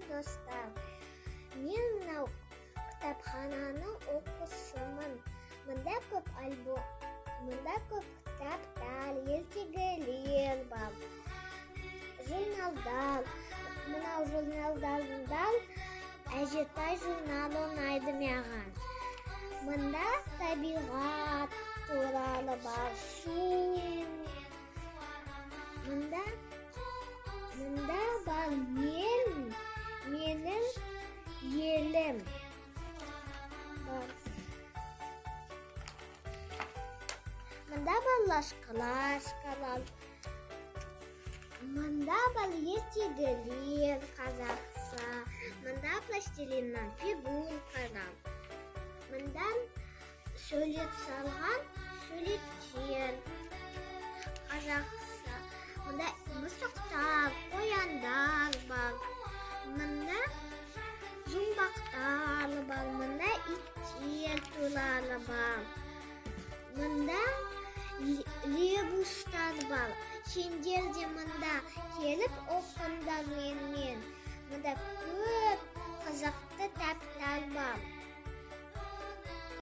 достар. Мен мынау кітапхананың оқушымын. Мында көп кітаптар, ертегілер бар. Журналдар. Мынау журналдарында Әжетай журналы ұнайды маған. Мында табиғат туралы бар, су. Мында бар менің елім. Мында бар лашқалар. Мында бар ертегілер қазақша. Мында пластилиннан фигуркалар. Мында сөйлеп салған сөйлеттер қазақша. Мында мысықтар, қояндар бар. Мында жұмбақтар бар. Мында иттер туралы бар. Мында ребустар бар. Сендер де мында келіп оқыңдар менімен. Мында көп қызықты кітаптар бар.